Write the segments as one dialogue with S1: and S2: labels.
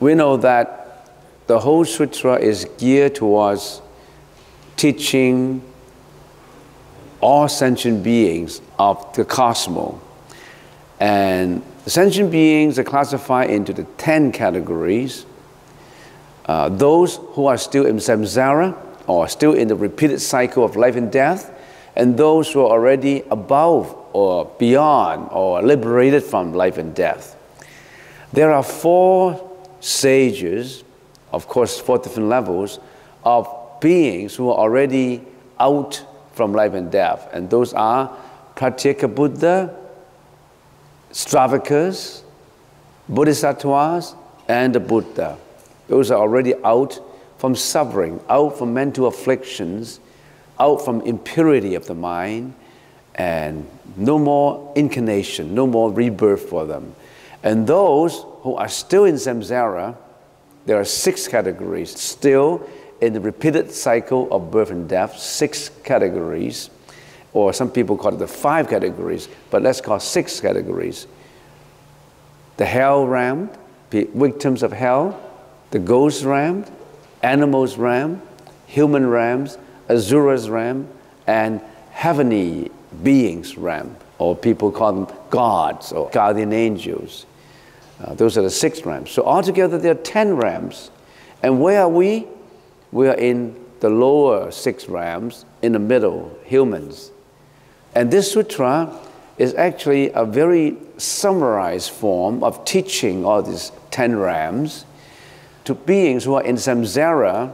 S1: we know that the whole sutra is geared towards teaching all sentient beings of the cosmos. And the sentient beings are classified into the 10 categories. Those who are still in samsara, or still in the repeated cycle of life and death, and those who are already above or beyond or liberated from life and death. There are 4 stages, of course 4 different levels, of beings who are already out from life and death. And those are Pratyeka Buddha, Stravakas, Bodhisattvas, and the Buddha. Those are already out from suffering, out from mental afflictions, out from impurity of the mind, and no more incarnation, no more rebirth for them. And those who are still in samsara, there are 6 categories, still in the repeated cycle of birth and death, 6 categories, or some people call it the 5 categories, but let's call 6 categories. The hell realm, victims of hell, the ghost realm, animals realm, human realms, Asura's realm, and heavenly beings realm, or people call them gods or guardian angels. Those are the 6 realms. So altogether there are 10 realms. And where are we? We are in the lower 6 realms, in the middle, humans. And this sutra is actually a very summarized form of teaching all these 10 realms to beings who are in samsara.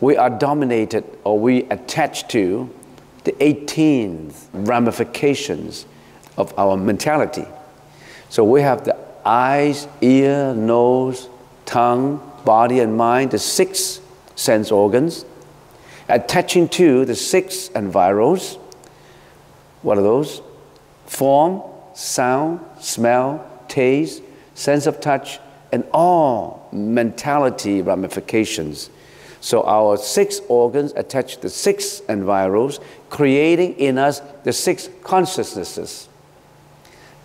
S1: We are dominated, or we attach to, the 18 ramifications of our mentality. So we have the eyes, ear, nose, tongue, body, and mind, the 6 sense organs, attaching to the 6 enviros. What are those? Form, sound, smell, taste, sense of touch, and all mentality ramifications. So our 6 organs attach to the 6 enviros, creating in us the 6 consciousnesses.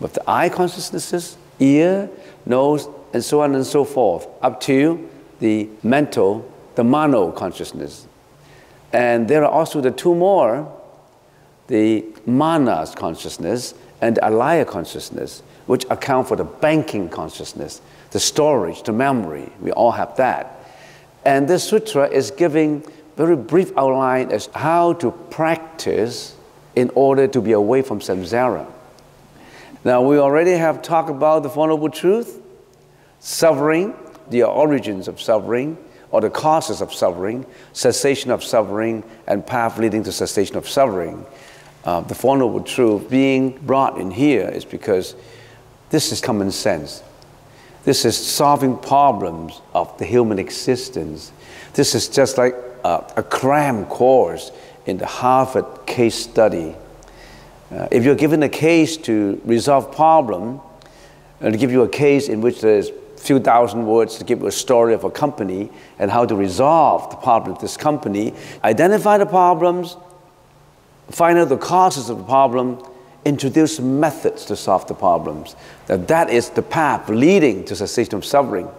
S1: With the eye consciousnesses, ear, nose, and so on and so forth, up to the mental, the mano consciousness. And there are also the 2 more, the manas consciousness and the alaya consciousness, which account for the banking consciousness, the storage, the memory. We all have that. And this sutra is giving very brief outline as how to practice in order to be away from samsara. Now, we already have talked about the Four Noble Truths, suffering, the origins of suffering, or the causes of suffering, cessation of suffering, and path leading to cessation of suffering. The Four Noble Truths being brought in here is because this is common sense. This is solving problems of the human existence. This is just like a cram course in the Harvard case study. If you're given a case to resolve problem, and to give you a case in which there's a few thousand words to give you a story of a company and how to resolve the problem of this company, identify the problems, find out the causes of the problem, introduce methods to solve the problems. That is the path leading to cessation of suffering.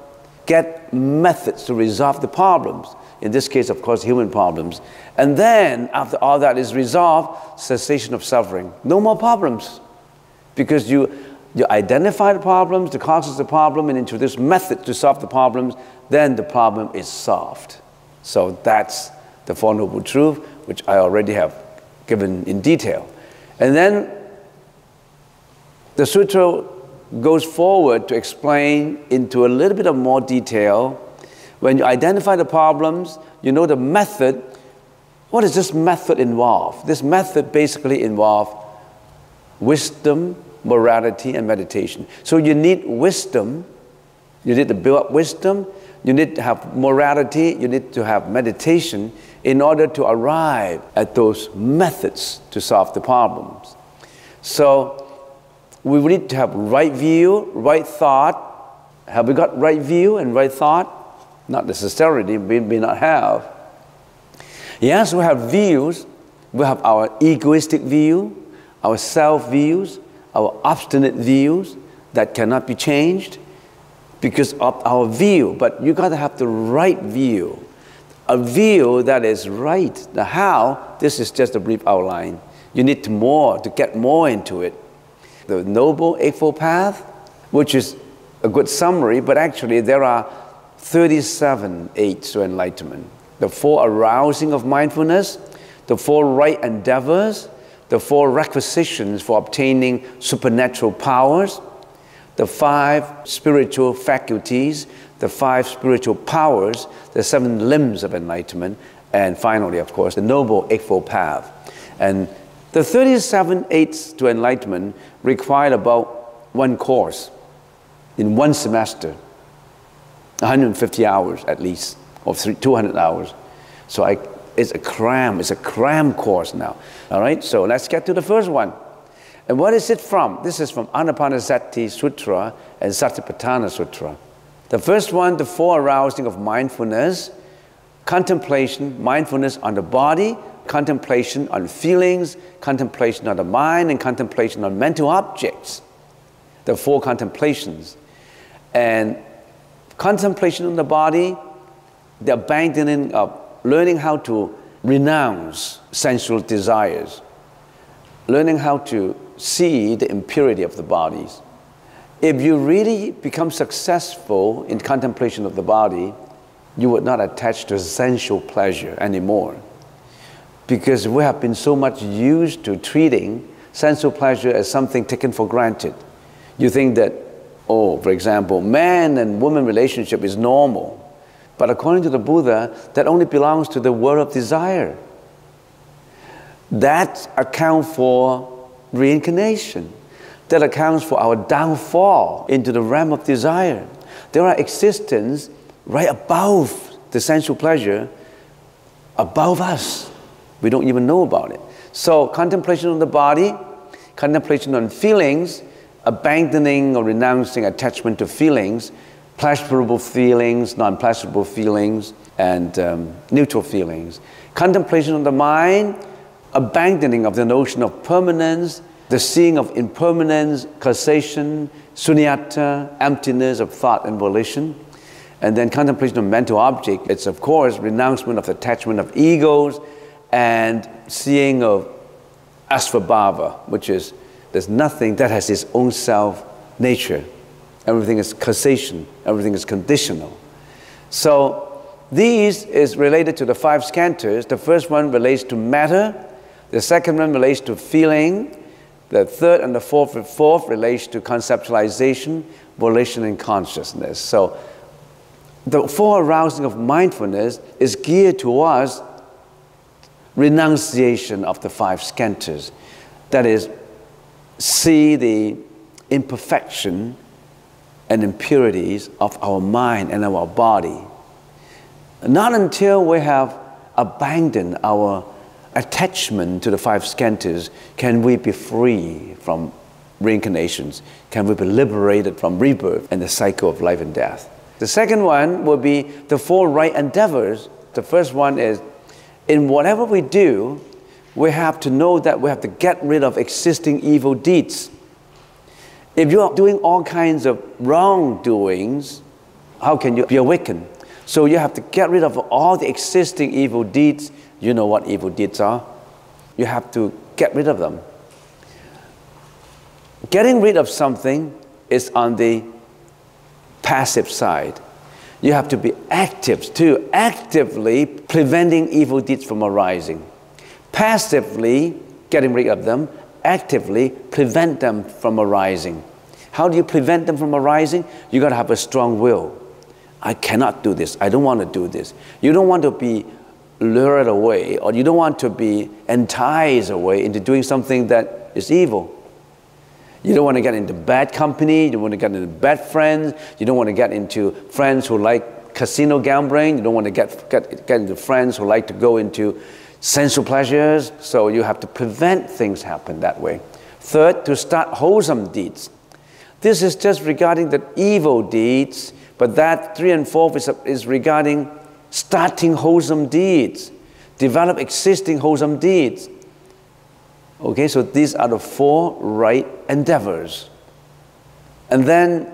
S1: Get methods to resolve the problems. In this case, of course, human problems. And then, after all that is resolved, cessation of suffering. No more problems. Because you identify the problems, the causes of the problem, and introduce methods to solve the problems, then the problem is solved. So that's the Four Noble Truths, which I already have given in detail. And then the sutra goes forward to explain into a little bit of more detail. When you identify the problems, you know the method. What does this method involve? This method basically involves wisdom, morality, and meditation. So you need wisdom. You need to build up wisdom. You need to have morality. You need to have meditation in order to arrive at those methods to solve the problems. So we need to have right view, right thought. Have we got right view and right thought? Not necessarily, we may not have. Yes, we have views. We have our egoistic view, our self views, our obstinate views that cannot be changed. because of our view, but you got to have the right view. A view that is right. Now how? This is just a brief outline. You need to get more into it. The Noble Eightfold Path, which is a good summary, but actually there are 37 aids to enlightenment. The 4 arousing of mindfulness, the 4 right endeavors, the 4 requisitions for obtaining supernatural powers, the 5 spiritual faculties, the 5 spiritual powers, the 7 limbs of enlightenment, and finally, of course, the Noble Eightfold Path. And the 37 aids to enlightenment require about 1 course in 1 semester, 150 hours at least, or 200 hours. So it's a cram course now. All right, so let's get to the first one. And what is it from? This is from Anapanasati Sutra and Satipatthana Sutra. The first one, the 4 arousing of mindfulness, contemplation, mindfulness on the body, contemplation on feelings, contemplation on the mind, and contemplation on mental objects. The 4 contemplations. And contemplation on the body, the abandoning of learning how to renounce sensual desires, learning how to see the impurity of the bodies. If you really become successful in contemplation of the body, you would not attach to sensual pleasure anymore. Because we have been so much used to treating sensual pleasure as something taken for granted. You think that, oh, for example, man and woman relationship is normal. But according to the Buddha, that only belongs to the world of desire. That accounts for reincarnation. That accounts for our downfall into the realm of desire. There are existences right above the sensual pleasure, above us. We don't even know about it. So contemplation on the body, contemplation on feelings, abandoning or renouncing attachment to feelings, pleasurable feelings, non-pleasurable feelings, and neutral feelings. Contemplation on the mind, abandoning of the notion of permanence, the seeing of impermanence, causation, sunyata, emptiness of thought and volition. And then contemplation of mental object, it's of course renouncement of attachment of egos and seeing of asvabhava, which is there's nothing that has its own self nature. Everything is causation, everything is conditional. So these is related to the 5 skandhas. The first one relates to matter, the second one relates to feeling, the third and the fourth relates to conceptualization, volition, and consciousness. So the 4 arousing of mindfulness is geared towards renunciation of the 5 skandhas. That is, see the imperfection and impurities of our mind and our body. Not until we have abandoned our attachment to the 5 skandhas can we be free from reincarnations, can we be liberated from rebirth and the cycle of life and death. The second one will be the 4 right endeavors. The first one is, in whatever we do, we have to know that we have to get rid of existing evil deeds. If you are doing all kinds of wrongdoings, how can you be awakened? So you have to get rid of all the existing evil deeds. You know what evil deeds are. You have to get rid of them. Getting rid of something is on the passive side. You have to be active too, actively preventing evil deeds from arising. Passively getting rid of them, actively prevent them from arising. How do you prevent them from arising? You got to have a strong will. I cannot do this. I don't want to do this. You don't want to be lured away, or you don't want to be enticed away into doing something that is evil. You don't want to get into bad company. You don't want to get into bad friends. You don't want to get into friends who like casino gambling. You don't want to get into friends who like to go into sensual pleasures. So you have to prevent things happen that way. Third, to start wholesome deeds. This is just regarding the evil deeds, but that 3 and 4 is regarding starting wholesome deeds, develop existing wholesome deeds. Okay, so these are the 4 right endeavors. And then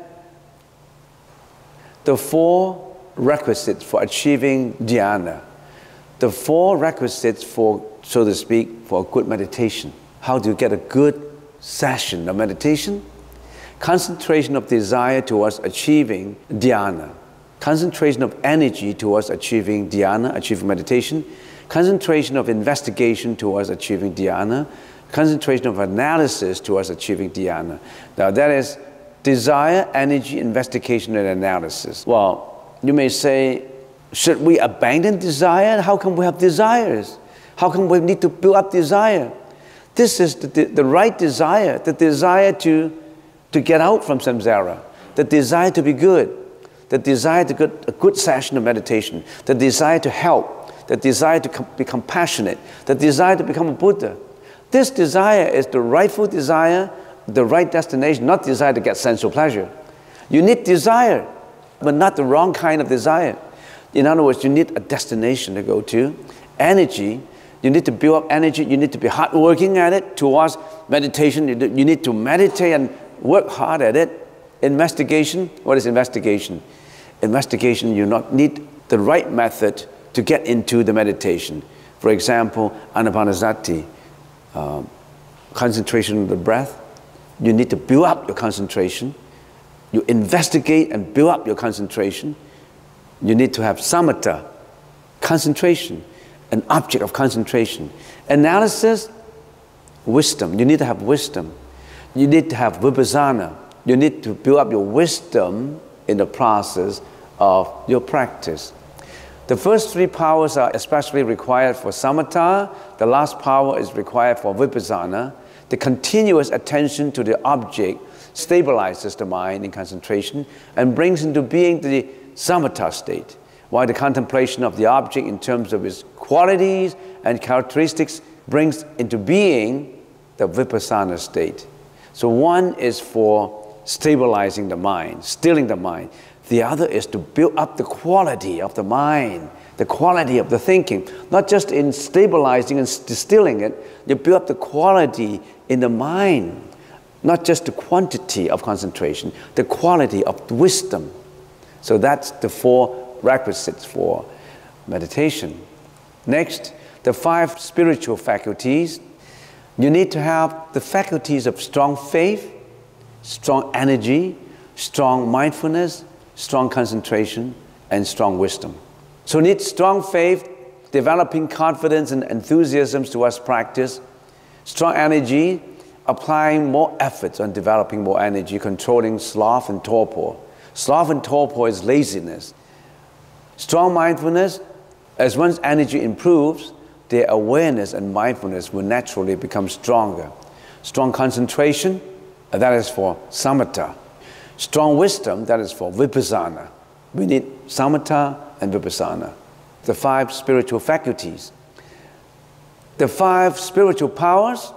S1: the 4 requisites for achieving dhyana, the 4 requisites for, so to speak, for a good meditation. How do you get a good session of meditation? Concentration of desire towards achieving dhyana, concentration of energy towards achieving dhyana, achieving meditation, concentration of investigation towards achieving dhyana, concentration of analysis towards achieving dhyana. Now that is desire, energy, investigation, and analysis. Well, you may say, should we abandon desire? How come we have desires? How come we need to build up desire? This is the right desire, the desire to get out from samsara, the desire to be good, the desire to get a good session of meditation, the desire to help, the desire to be compassionate, the desire to become a Buddha. This desire is the rightful desire, the right destination, not desire to get sensual pleasure. You need desire, but not the wrong kind of desire. In other words, you need a destination to go to. Energy, you need to build up energy, you need to be hardworking at it towards meditation. You need to meditate and work hard at it. Investigation, what is investigation? Investigation, you need the right method to get into the meditation. For example, anapanasati, concentration on the breath. You need to build up your concentration. You investigate and build up your concentration. You need to have samatha, concentration, an object of concentration. Analysis, wisdom. You need to have wisdom. You need to have vipassana. You need to build up your wisdom in the process of your practice. The first 3 powers are especially required for samatha. The last power is required for vipassana. The continuous attention to the object stabilizes the mind in concentration and brings into being the samatha state, while the contemplation of the object in terms of its qualities and characteristics brings into being the vipassana state. So one is for stabilizing the mind, stilling the mind. The other is to build up the quality of the mind, the quality of the thinking, not just in stabilizing and distilling it. You build up the quality in the mind, not just the quantity of concentration, the quality of wisdom. So that's the 4 requisites for meditation. Next, the 5 spiritual faculties. You need to have the faculties of strong faith, strong energy, strong mindfulness, strong concentration, and strong wisdom. So you need strong faith, developing confidence and enthusiasm towards practice, strong energy, applying more efforts on developing more energy, controlling sloth and torpor. Sloth and torpor is laziness. Strong mindfulness, as one's energy improves, their awareness and mindfulness will naturally become stronger. Strong concentration, that is for samatha. Strong wisdom, that is for vipassana. We need samatha and vipassana, the 5 spiritual faculties. The 5 spiritual powers: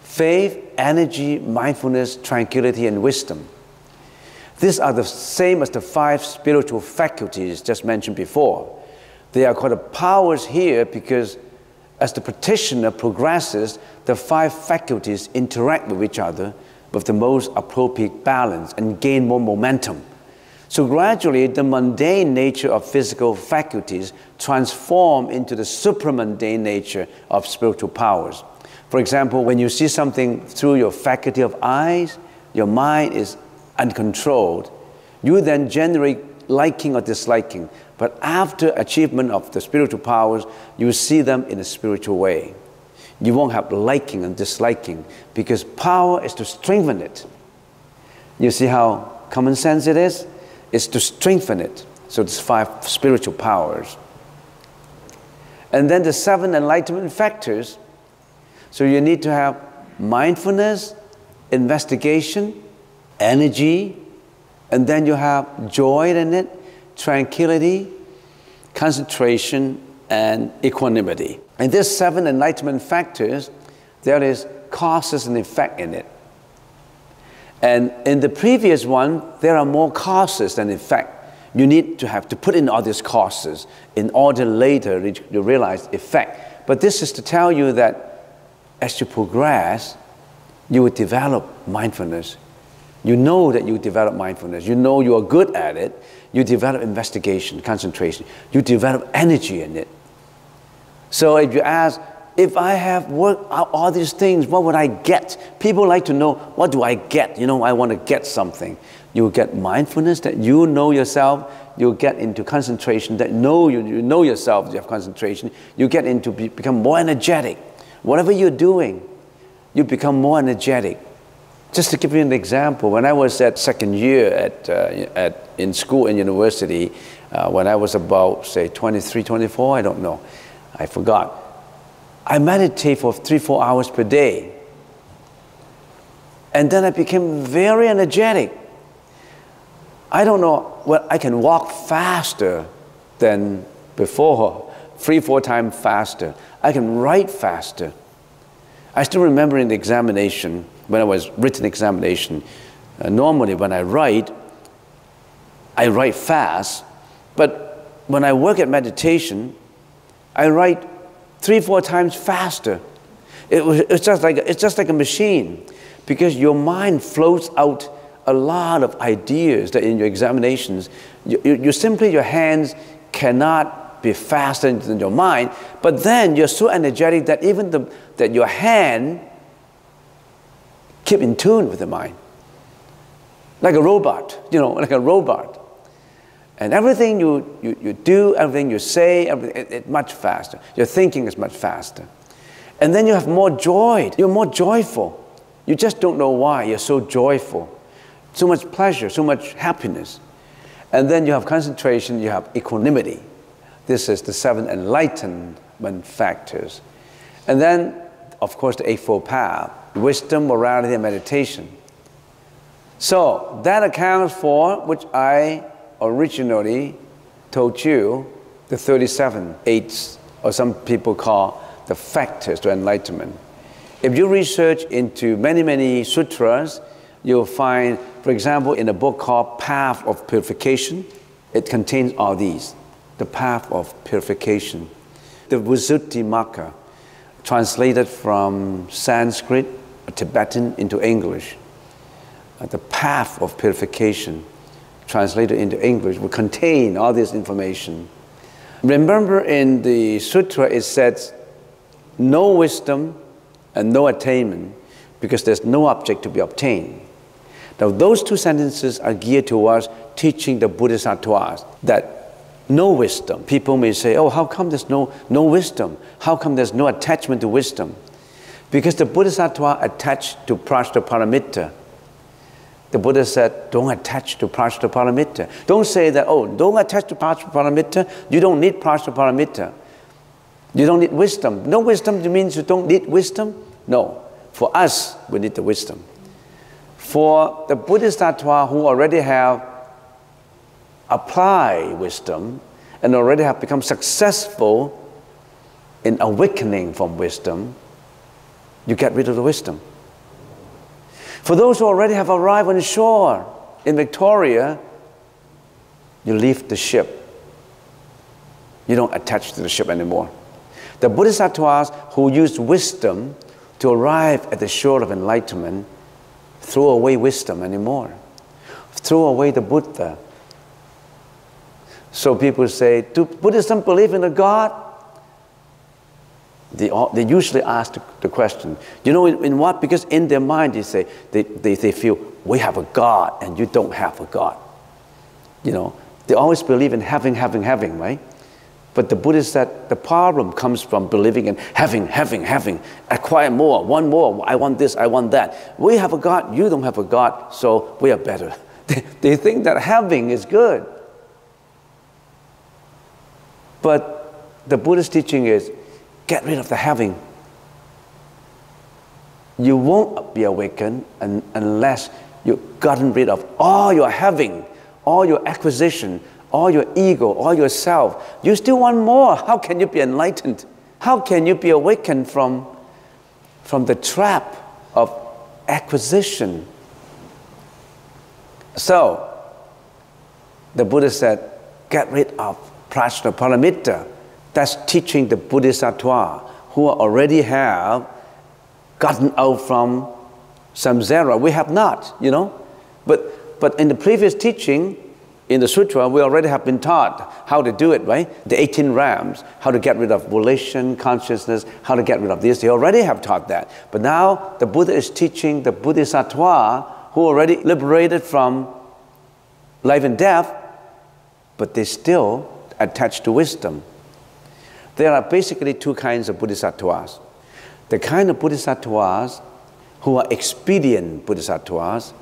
S1: faith, energy, mindfulness, tranquility, and wisdom. These are the same as the 5 spiritual faculties just mentioned before. They are called the powers here because as the practitioner progresses, the 5 faculties interact with each other with the most appropriate balance and gain more momentum. So gradually, the mundane nature of physical faculties transform into the supramundane nature of spiritual powers. For example, when you see something through your faculty of eyes, your mind is uncontrolled. You then generate liking or disliking. But after achievement of the spiritual powers, you see them in a spiritual way. You won't have liking and disliking because power is to strengthen it. You see how common sense it is? It's to strengthen it. So it's 5 spiritual powers. And then the 7 enlightenment factors. So you need to have mindfulness, investigation, energy, and then you have joy in it, tranquility, concentration, and equanimity. And these 7 enlightenment factors, there is causes and effect in it. And in the previous one, there are more causes than effect. You need to have to put in all these causes in order later to realize effect. But this is to tell you that as you progress, you will develop mindfulness, You know that you develop mindfulness. You know you are good at it. You develop investigation, concentration. You develop energy in it. So if you ask, if I have worked out all these things, what would I get? People like to know, what do I get? You know, I want to get something. You get mindfulness, that you know yourself. You get into concentration, that you know yourself, you have concentration. You get into become more energetic. Whatever you're doing, you become more energetic. Just to give you an example, when I was at second year in school and university, when I was about, say, 23, 24, I don't know, I forgot. I meditate for 3-4 hours per day. And then I became very energetic. I don't know, well, I can walk faster than before, 3-4 times faster. I can write faster. I still remember in the examination, when I was written examination, normally when I write fast, but when I work at meditation, I write 3-4 times faster. It's just like a machine, because your mind floats out a lot of ideas that in your examinations, you simply, your hands cannot be faster than your mind, but then you're so energetic that even that your hand keep in tune with the mind. Like a robot, you know, like a robot. And everything you do, everything you say, it's much faster. Your thinking is much faster. And then you have more joy. You're more joyful. You just don't know why. You're so joyful. So much pleasure, so much happiness. And then you have concentration, you have equanimity. This is the 7 enlightenment factors. And then, of course, the Eightfold Path, wisdom, morality, and meditation. So that accounts for, which I originally told you, the 37 eights, or some people call the factors to enlightenment. If you research into many, many sutras, you'll find, for example, in a book called Path of Purification, it contains all these. The path of purification. The Visuddhimagga, translated from Sanskrit, Tibetan into English. The path of purification, translated into English, will contain all this information. Remember in the sutra it says, no wisdom and no attainment, because there's no object to be obtained. Now those two sentences are geared towards teaching the Bodhisattvas that no wisdom. People may say, oh, how come there's no wisdom? How come there's no attachment to wisdom? Because the Bodhisattva attached to Prajnaparamita. The Buddha said, don't attach to Prajnaparamita. Don't say that, oh, don't attach to Prajnaparamita. You don't need Prajnaparamita. You don't need wisdom. No wisdom means you don't need wisdom? No. For us, we need the wisdom. For the Bodhisattva who already have applied wisdom and already have become successful in awakening from wisdom, you get rid of the wisdom. For those who already have arrived on shore in Victoria, you leave the ship. You don't attach to the ship anymore. The Bodhisattvas who use wisdom to arrive at the shore of enlightenment throw away wisdom anymore. Throw away the Buddha. So people say, do Buddhists believe in a God? They usually ask the question, you know, in what? Because in their mind, they say, they feel, we have a God and you don't have a God. You know, they always believe in having, right? But the Buddha said the problem comes from believing in having, acquire more, want more, I want this, I want that. We have a God, you don't have a God, so we are better. They think that having is good. But the Buddha's teaching is, get rid of the having. You won't be awakened unless you've gotten rid of all your having, all your acquisition, all your ego, all your self. You still want more. How can you be enlightened? How can you be awakened from the trap of acquisition? So, the Buddha said, get rid of Prajnaparamita. That's teaching the Bodhisattva who already have gotten out from samsara. We have not, you know. But in the previous teaching, in the Sutra, we already have been taught how to do it, right? The 18 realms, how to get rid of volition, consciousness, how to get rid of this. They already have taught that. But now the Buddha is teaching the Bodhisattva who already liberated from life and death, but they still attached to wisdom. There are basically two kinds of Bodhisattvas. The kind of Bodhisattvas who are expedient Bodhisattvas,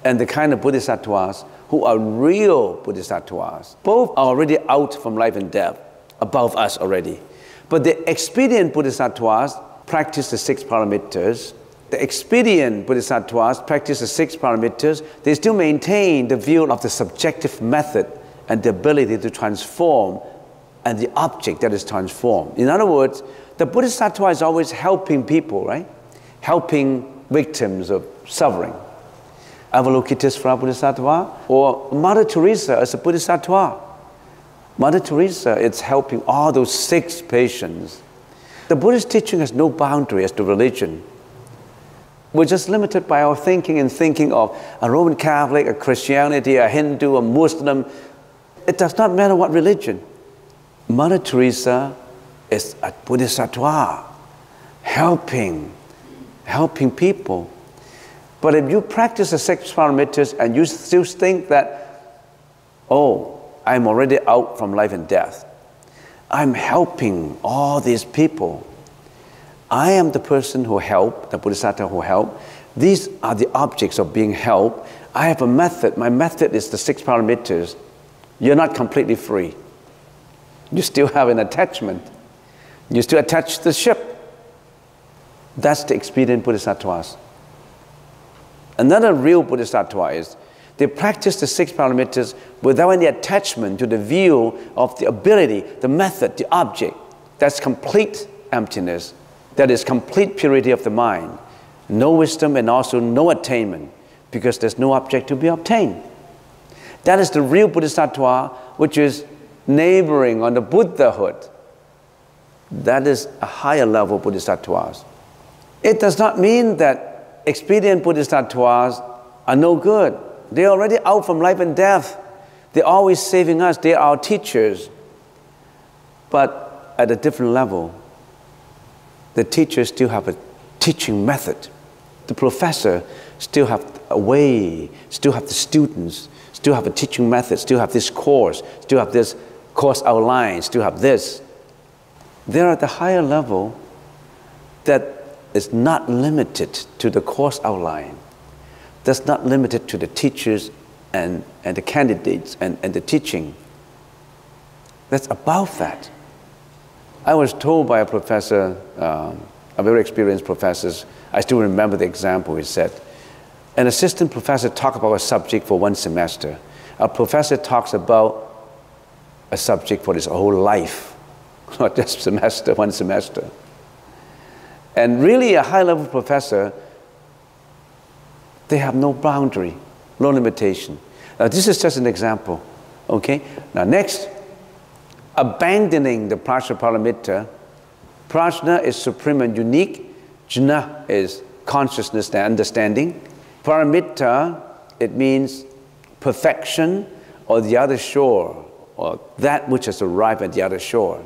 S1: and the kind of Bodhisattvas who are real Bodhisattvas. Both are already out from life and death, above us already. But the expedient Bodhisattvas practice the 6 paramitas. The expedient Bodhisattvas practice the 6 paramitas. They still maintain the view of the subjective method and the ability to transform and the object that is transformed. In other words, the Bodhisattva is always helping people, right? Helping victims of suffering. Avalokitesvara Bodhisattva, or Mother Teresa as a Bodhisattva. Mother Teresa is helping all those 6 patients. The Buddhist teaching has no boundary as to religion. We're just limited by our thinking and thinking of a Roman Catholic, a Christianity, a Hindu, a Muslim. It does not matter what religion. Mother Teresa is a Bodhisattva, helping people. But if you practice the 6 paramitas and you still think that, oh, I'm already out from life and death, I'm helping all these people, I am the person who helped, the Bodhisattva who helped, these are the objects of being helped, I have a method, my method is the 6 paramitas, you're not completely free. You still have an attachment. You still attach to the ship. That's the expedient Bodhisattvas. Another real Bodhisattva is they practice the 6 paramitas without any attachment to the view of the ability, the method, the object. That's complete emptiness. That is complete purity of the mind. No wisdom and also no attainment, because there's no object to be obtained. That is the real Bodhisattva, which is neighboring on the Buddhahood. That is a higher level Bodhisattvas. It does not mean that expedient Bodhisattvas are no good. They're already out from life and death. They're always saving us. They are our teachers. But at a different level, the teachers still have a teaching method. The professor still have a way, still have the students, still have a teaching method, still have this course, still have this course outline, still have this. They're at the higher level that is not limited to the course outline. That's not limited to the teachers and the candidates and the teaching. That's above that. I was told by a professor, a very experienced professor, I still remember the example he said. An assistant professor talks about a subject for 1 semester. A professor talks about a subject for his whole life, not just semester, 1 semester. And really a high-level professor, they have no boundary, no limitation. Now this is just an example, okay? Now next, abandoning the prajna paramita. Prajna is supreme and unique. Jna is consciousness and understanding. Paramita, it means perfection or the other shore, or that which has arrived at the other shore.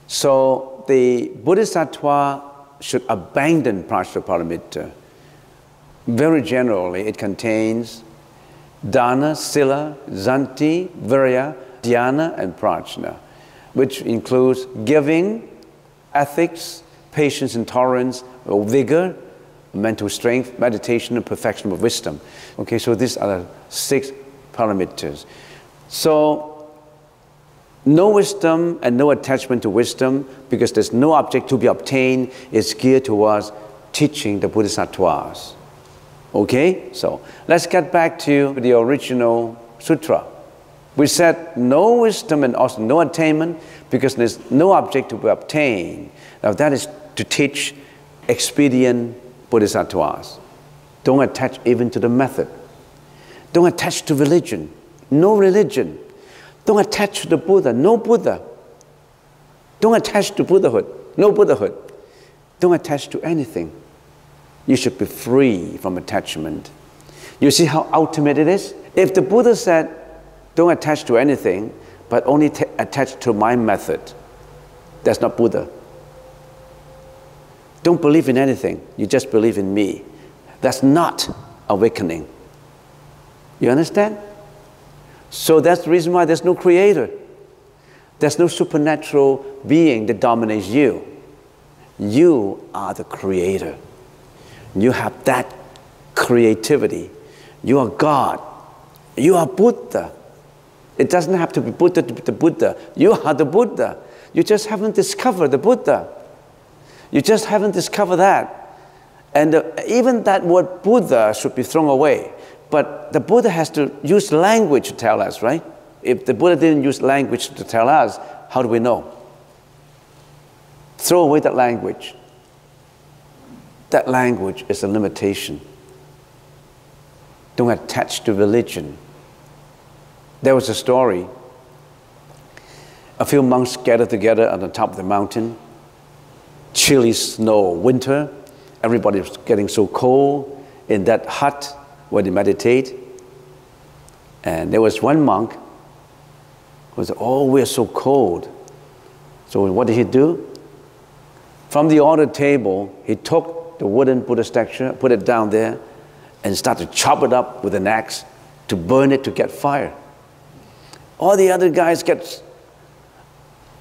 S1: So the Bodhisattva should abandon prajna paramita. Very generally, it contains dana, sila, zanti, virya, dhyana, and prajna, which includes giving, ethics, patience and tolerance, vigor, mental strength, meditation, and perfection of wisdom. Okay, so these are the 6 paramitas. So, no wisdom and no attachment to wisdom, because there's no object to be obtained, is geared towards teaching the Bodhisattvas. Okay, so let's get back to the original sutra. We said no wisdom and also no attainment, because there's no object to be obtained. Now that is to teach expedient Bodhisattvas. Don't attach even to the method. Don't attach to religion. No religion. Don't attach to the Buddha. No Buddha. Don't attach to Buddhahood. No Buddhahood. Don't attach to anything. You should be free from attachment. You see how ultimate it is? If the Buddha said, don't attach to anything, but only attach to my method, that's not Buddha. Don't believe in anything, you just believe in me. That's not awakening. You understand? So that's the reason why there's no creator. There's no supernatural being that dominates you. You are the creator. You have that creativity. You are God. You are Buddha. It doesn't have to be Buddha to be the Buddha. You are the Buddha. You just haven't discovered the Buddha. You just haven't discovered that. And even that word Buddha should be thrown away. But the Buddha has to use language to tell us, right? If the Buddha didn't use language to tell us, how do we know? Throw away that language. That language is a limitation. Don't attach to religion. There was a story. A few monks gathered together on the top of the mountain. Chilly snow, winter. Everybody was getting so cold in that hut where they meditate. And there was one monk who said, oh, we're so cold. So what did he do? From the altar table, he took the wooden Buddha statue, put it down there, and started to chop it up with an axe to burn it to get fire. All the other guys get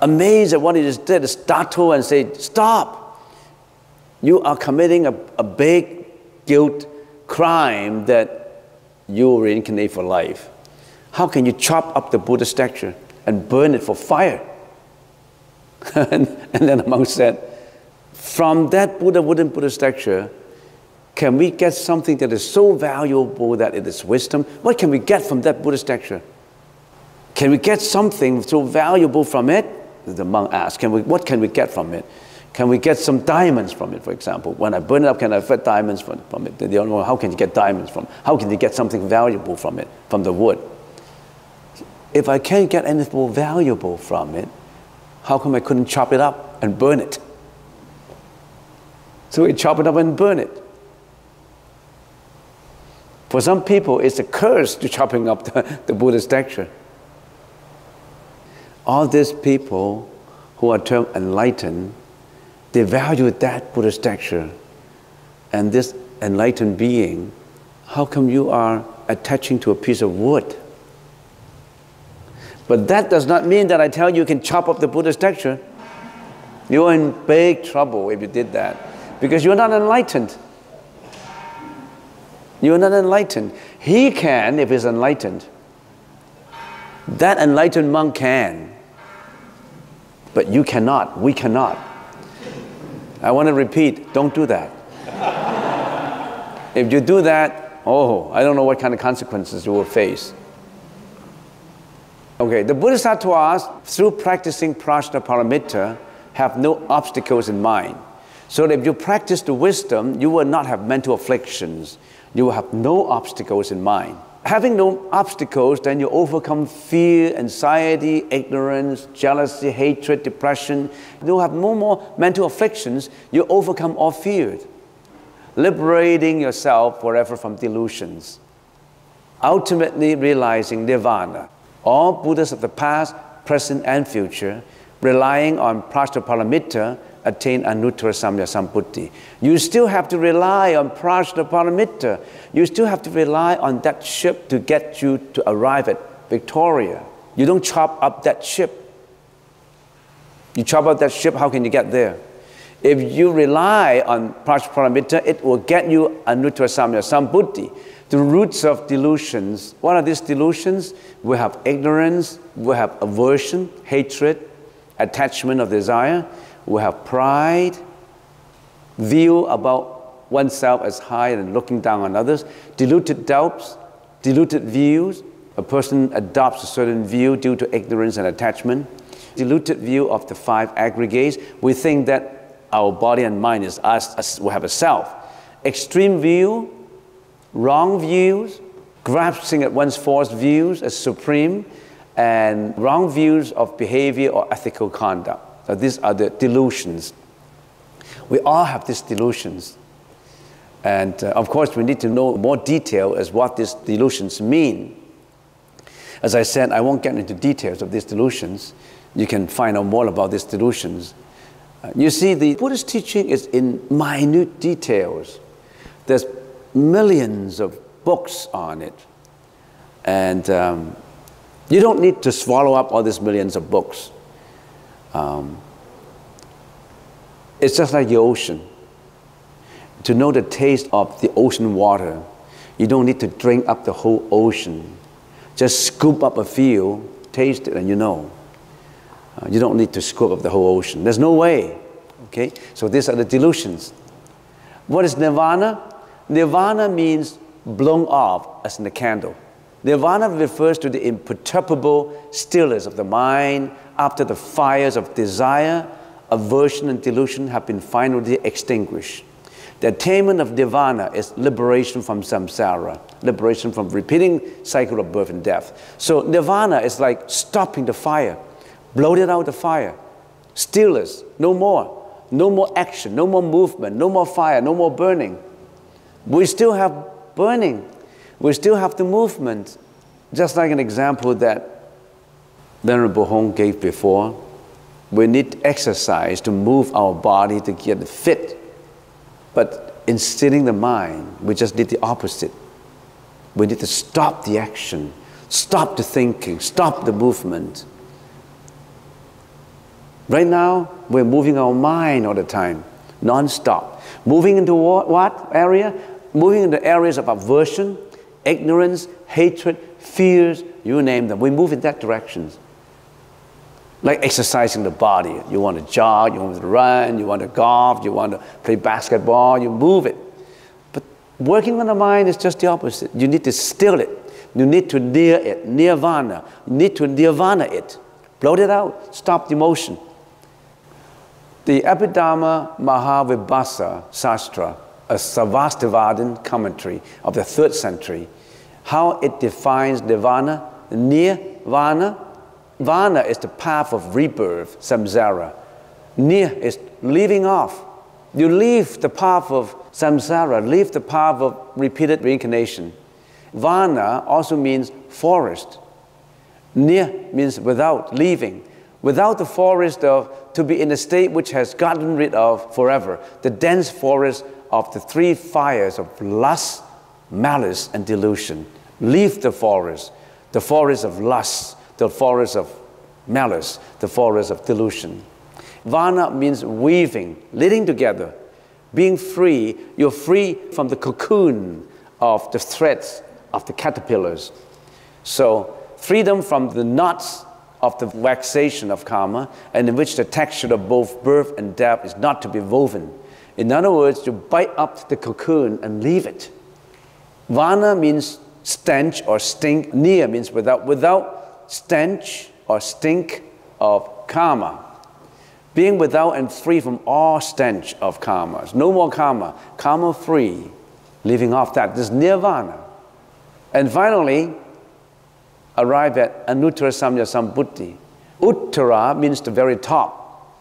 S1: amazed at what he just did, startle and say, stop! You are committing a big guilt crime that you will reincarnate for life. How can you chop up the Buddha statue and burn it for fire? and then the monk said, from that wooden Buddha statue, can we get something that is so valuable that it is wisdom? What can we get from that Buddha statue? Can we get something so valuable from it? The monk asked, what can we get from it? Can we get some diamonds from it, for example? When I burn it up, can I get diamonds from it? They don't know, how can you get diamonds from it? How can you get something valuable from it, from the wood? If I can't get anything valuable from it, how come I couldn't chop it up and burn it? So we chop it up and burn it. For some people, it's a curse to chopping up the Buddha statue. All these people who are termed enlightened, they value that Buddha statue and this enlightened being. How come you are attaching to a piece of wood? But that does not mean that I tell you can chop up the Buddha statue. You're in big trouble if you did that, because you're not enlightened. You're not enlightened. He can if he's enlightened. That enlightened monk can. But you cannot, we cannot. I want to repeat, don't do that. If you do that, oh, I don't know what kind of consequences you will face. Okay, the Bodhisattvas, through practicing Prajnaparamita, have no obstacles in mind. So that if you practice the wisdom, you will not have mental afflictions. You will have no obstacles in mind. Having no obstacles, then you overcome fear, anxiety, ignorance, jealousy, hatred, depression. You have no more mental afflictions. You overcome all fear, liberating yourself forever from delusions, ultimately realizing nirvana. All Buddhas of the past, present, and future, relying on Prajnaparamita, attain Anuttara Samya Sambuddhi. You still have to rely on Prajnaparamita. You still have to rely on that ship to get you to arrive at Victoria. You don't chop up that ship. You chop up that ship, how can you get there? If you rely on Prajnaparamita, it will get you Anuttara Samya Sambuddhi. The roots of delusions. What are these delusions? We have ignorance, we have aversion, hatred, attachment of desire. We have pride, view about oneself as high and looking down on others, deluded doubts, deluded views. A person adopts a certain view due to ignorance and attachment. Deluded view of the five aggregates. We think that our body and mind is us, we have a self. Extreme view, wrong views, grasping at one's false views as supreme, and wrong views of behavior or ethical conduct. So these are the delusions. We all have these delusions. And of course, we need to know more detail as what these delusions mean. As I said, I won't get into details of these delusions. You can find out more about these delusions. You see, the Buddhist teaching is in minute details. There's millions of books on it. And you don't need to swallow up all these millions of books. It's just like the ocean. To know the taste of the ocean water, you don't need to drink up the whole ocean. Just scoop up a few, taste it, and you know. You don't need to scoop up the whole ocean. There's no way. Okay? So these are the delusions. What is nirvana? Nirvana means blown off, as in the candle. Nirvana refers to the imperturbable stillness of the mind after the fires of desire, aversion, and delusion have been finally extinguished. The attainment of nirvana is liberation from samsara, liberation from repeating cycle of birth and death. So nirvana is like stopping the fire, blowing out the fire, stillness, no more action, no more movement, no more fire, no more burning. We still have burning, we still have the movement. Just like an example that Venerable Hong gave before, we need exercise to move our body to get fit. But in stilling the mind, we just need the opposite. We need to stop the action, stop the thinking, stop the movement. Right now, we're moving our mind all the time, non-stop. Moving into what area? Moving into areas of aversion, ignorance, hatred, fears, you name them. We move in that direction. Like exercising the body. You want to jog, you want to run, you want to golf, you want to play basketball, you move it. But working on the mind is just the opposite. You need to still it. You need to near it, nirvana. You need to nirvana it. Blow it out, stop the motion. The Abhidhamma Mahavibhasa Shastra, a Sarvastivadin commentary of the 3rd century, how it defines nirvana, nirvana. Vana is the path of rebirth, samsara. Nir is leaving off. You leave the path of samsara, leave the path of repeated reincarnation. Vana also means forest. Nir means without, leaving. Without the forest of, to be in a state which has gotten rid of forever. The dense forest of the 3 fires of lust, malice, and delusion. Leave the forest of lust, the forest of malice, the forest of delusion. Vana means weaving, leading together, being free. You're free from the cocoon of the threads of the caterpillars. So freedom from the knots of the waxation of karma, and in which the texture of both birth and death is not to be woven. In other words, you bite up the cocoon and leave it. Vana means stench or stink. Nir means without stench or stink of karma. Being without and free from all stench of karmas. No more karma. Karma free. Leaving off that. This is nirvana. And finally, arrive at anuttara samya sambuddhi. Uttara means the very top.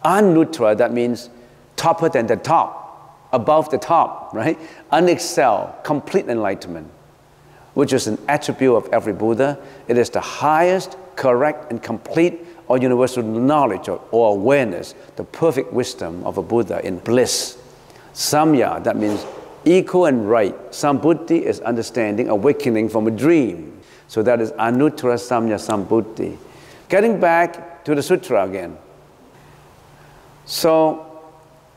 S1: Anuttara, that means topper than the top. Above the top, right? Unexcelled, complete enlightenment, which is an attribute of every Buddha. It is the highest, correct, and complete or universal knowledge or awareness, the perfect wisdom of a Buddha in bliss. Samya, that means equal and right. Sambuddhi is understanding, awakening from a dream. So that is anuttara samya sambuddhi. Getting back to the sutra again. So,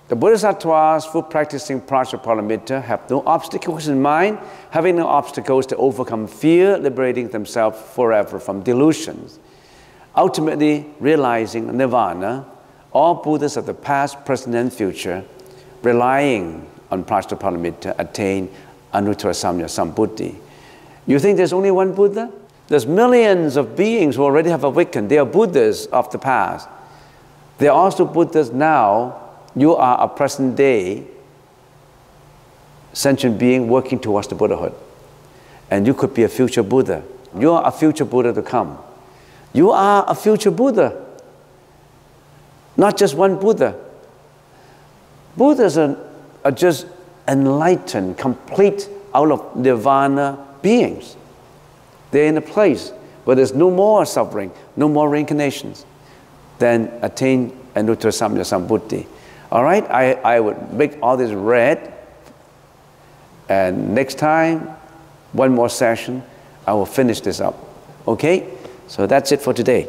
S1: the Bodhisattvas who practicing prajnaparamita have no obstacles in mind, having no obstacles to overcome fear, liberating themselves forever from delusions. Ultimately realizing nirvana, all Buddhas of the past, present, and future, relying on prajnaparamita, attain anuttara samya sambuddhi. You think there's only one Buddha? There's millions of beings who already have awakened. They are Buddhas of the past. They are also Buddhas now. You are a present day sentient being working towards the Buddhahood. And you could be a future Buddha. You are a future Buddha to come. You are a future Buddha. Not just one Buddha. Buddhas are just enlightened, complete, out of nirvana beings. They're in a place where there's no more suffering, no more reincarnations, then attain Anuttara Samya Sambuddhi. All right, I would make all this red, and next time, one more session, I will finish this up. Okay? So that's it for today.